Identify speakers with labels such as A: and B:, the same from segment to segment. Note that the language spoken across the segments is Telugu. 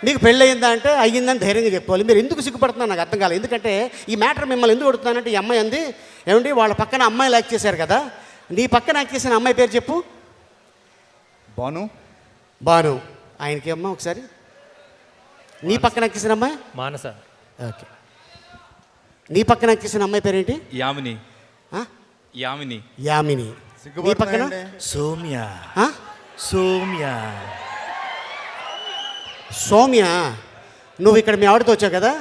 A: మీకు పెళ్ళి అయిందా అంటే అయ్యిందని ధైర్యంగా చెప్పుకోవాలి. మీరు ఎందుకు సిగ్గుపడుతున్నారు నాకు అర్థం కాలేదు. ఎందుకంటే ఈ మ్యాటర్ మిమ్మల్ని ఎందుకు కొడుతున్నానంటే ఈ అమ్మాయి అంది ఏమండి వాళ్ళ పక్కన అమ్మాయి యాక్ట్ చేశారు కదా, నీ పక్కన యాక్ట్ చేసిన అమ్మాయి పేరు చెప్పు.
B: బాను.
A: బాను. ఆయనకి అమ్మ ఒకసారి నీ పక్కన యాక్ట్ చేసిన అమ్మాయి
C: మానస.
A: ఓకే. నీ పక్కన యాక్ట్ చేసిన అమ్మాయి పేరేంటి?
D: యామిని.
A: ఆ?
D: యామిని.
A: యామిని. నీ పక్కన
E: సౌమ్య.
A: ఆ?
E: సౌమ్య.
A: సౌమ్య. నువ్వు ఇక్కడ మీ ఆవిడతో వచ్చావు కదా,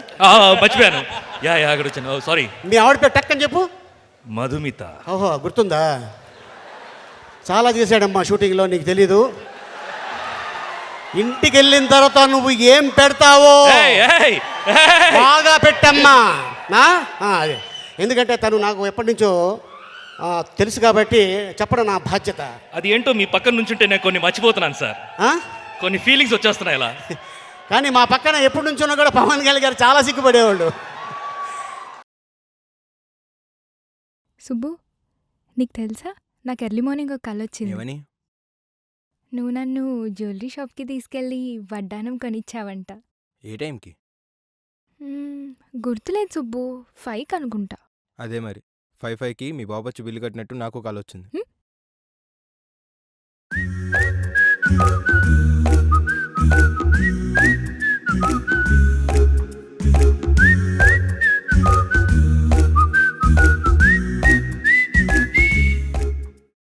C: మర్చిపోయాను. యా అక్కడ వచ్చాను, సారీ.
A: మీ ఆవిడ పేరు టక్ అని చెప్పు.
E: మధుమిత.
A: ఓహో గుర్తుందా? చాలా చేశాడమ్మా షూటింగ్లో, నీకు తెలీదు. ఇంటికి వెళ్ళిన తర్వాత నువ్వు ఏం పెడతావో బాగా పెట్టమ్మా. అదే ఎందుకంటే తను నాకు ఎప్పటి నుంచో తెలుసు కాబట్టి చెప్పడం నా బాధ్యత.
C: అది ఏంటో మీ పక్కన నుంచుంటే నేను కొన్ని మర్చిపోతున్నాను సార్. కొన్ని ఫీలింగ్స్ వచ్చేస్తున్నాయి ఇలా.
A: కానీ మా పక్కన ఎప్పటి నుంచో కూడా పవన్ కళ్యాణ్ గారు చాలా సిగ్గుపడేవాళ్ళు.
F: సుబ్బు, నీకు తెలుసా నాకు ఎర్లీ మార్నింగ్ ఒక కళ వచ్చింది.
E: ఏమని?
F: నువ్వు నన్ను జ్యువెలరీ షాప్కి తీసుకెళ్ళి వడ్డానం కొనిచ్చావంట.
E: ఏ టైంకి?
F: గుర్తులేదు సుబ్బు, 5కి అనుకుంటా.
G: అదే మరి 5కి మీ బాబు వచ్చి బిల్లు కట్టినట్టు నాకు కాల్ వచ్చింది.